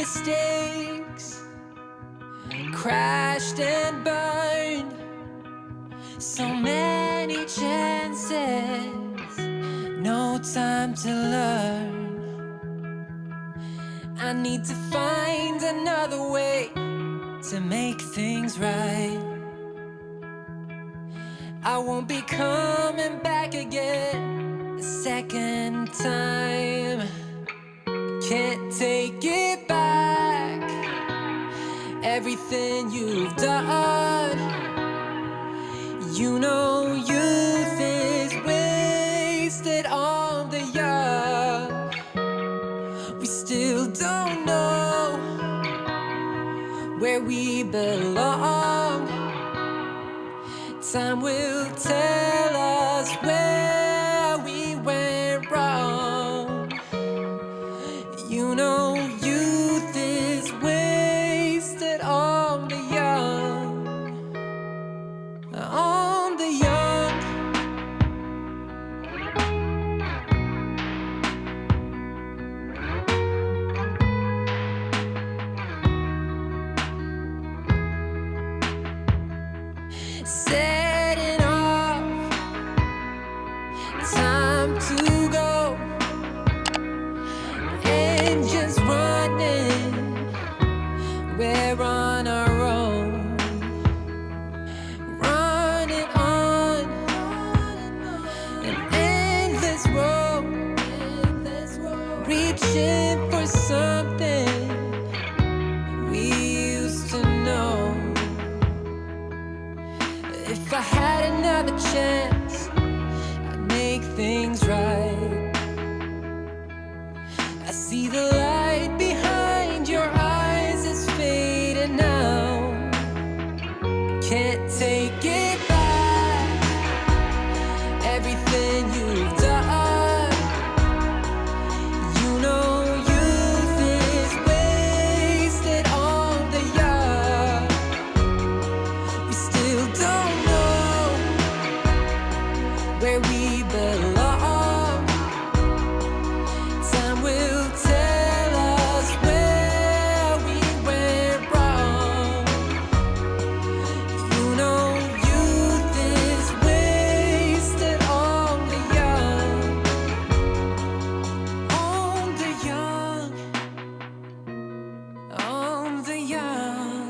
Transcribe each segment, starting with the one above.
mistakes, crashed and burned. So many chances, no time to learn. I need to find another way to make things right. I won't be coming back again a second time. Can't take it back, everything you've done. You know youth is wasted on the young. We still don't know where we belong. Time will tell us where we went wrong. You know youth is wasted on the young. On the young. Setting off, time to go. Engines running, we're on our own. Running on an endless road, reaching for something we used to know. If I had another chance, I'd make things right. I see the light behind your eyes is fading now. Can't take it back, everything you've done. You know youth is wasted on the young. We still don't know where we belong. Time will tell us where we went wrong. You know youth is wasted on the young. On the young. On the young.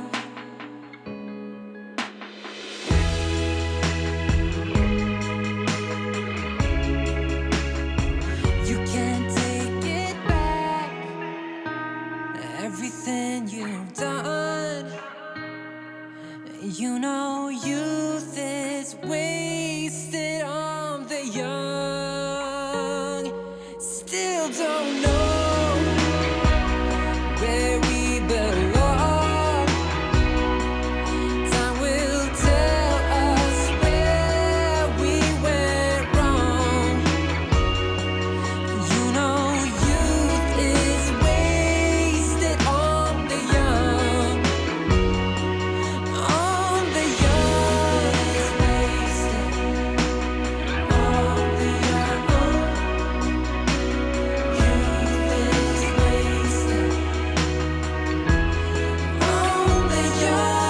You can't take it back, everything you've done. You know youth is wasted on the young. Still don't know where we belong. Time will tell us where we went wrong. You know youth is wasted on the young. On the young is wasted. On the young. Youth is wasted. On the young.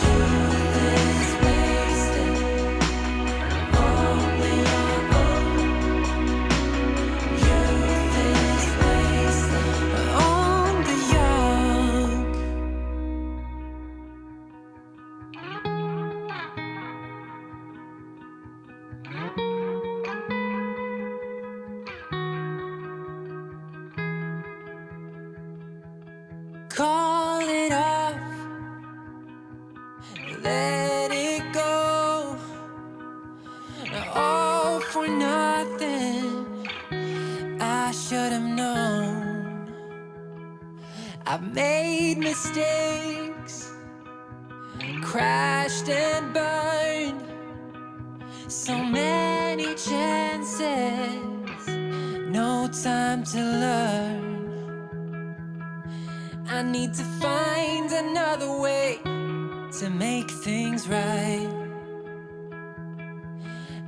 Youth is wasted. On the young. Youth is wasted. On the young. Call it off, let it go. All for nothing, I should have known. I've made mistakes, crashed and burned. So many chances, no time to learn. I need to find another way to make things right.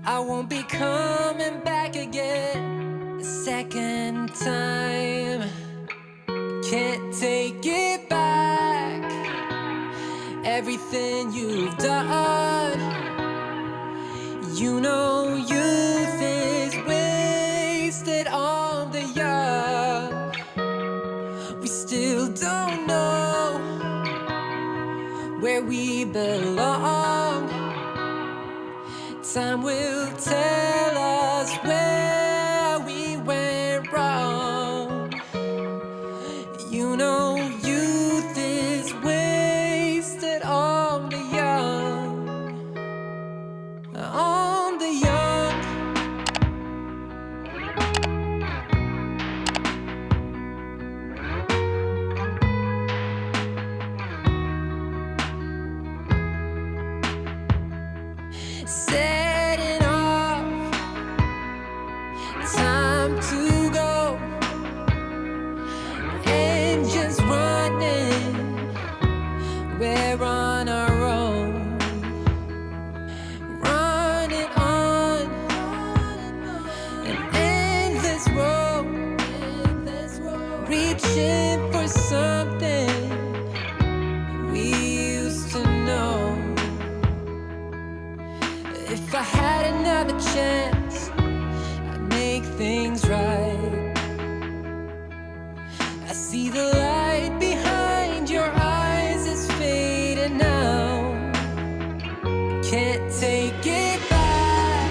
I won't be coming back again a second time. Can't take it back. Everything you've done. You know youth is wasted on the young. We still don't know where we belong. Time will tell us where we went wrong. You know youth is wasted on the young. On the young. Setting off, time to go. Engines running, we're on our own. Running on an endless road, reaching for something we used to know. If I had another chance, I'd make things right. I see the light behind your eyes is fading now. Can't take it back.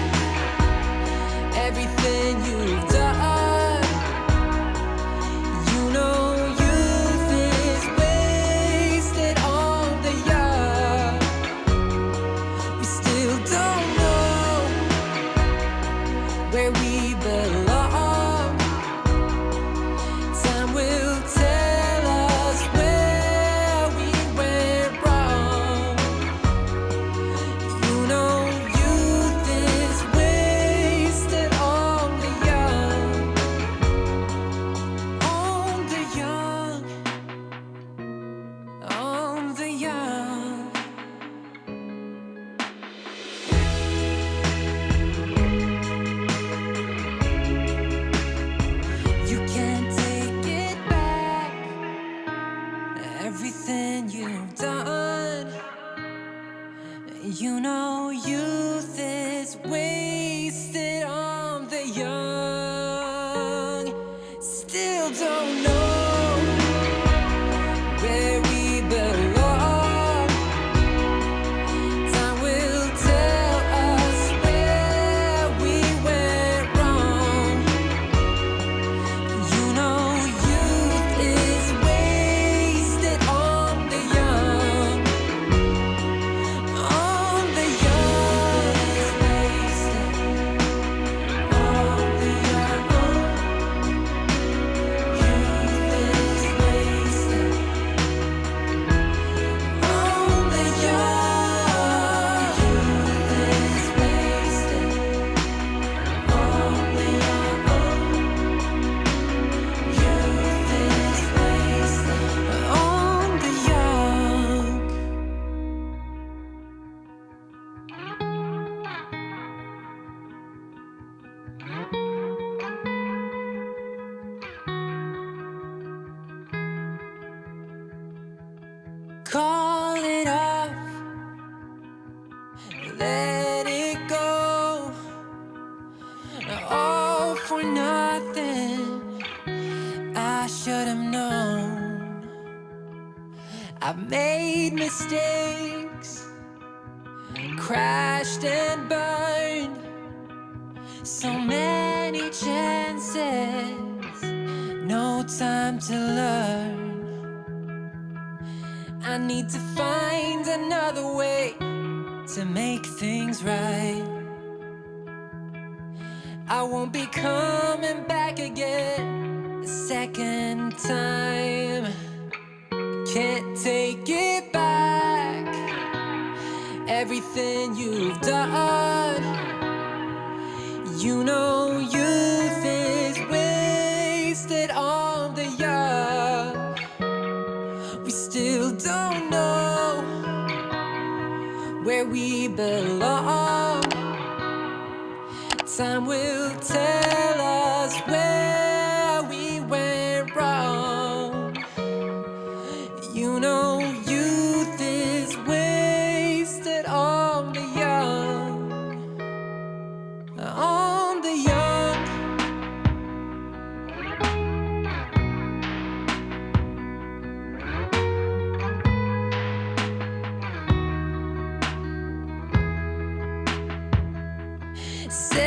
Everything you've done. You know youth is wasted on the young. We still don't know where we belong. Time will tell us where we went wrong. You know youth is wasted on the young. On the young. On the young. You can't take it back. Everything you've done. You know youth is wasted on the young. Still don't know where we belong. Time will tell us where we went wrong. You know youth is wasted on the young. On the young is wasted. On the young. Youth is wasted. On the young. Youth is wasted. On the young. Youth is wasted. On the young. Call it off, let it go. All for nothing. I should have known. I've made mistakes, crashed and burned. So many chances, no time to learn. I need to find another way to make things right. I won't be coming back again a second time. Can't take it back. Everything you've done. You know youth is wasted on the young. We still don't know where we belong. Time will tell us where we went wrong. You know youth is wasted on the young, on the young. Say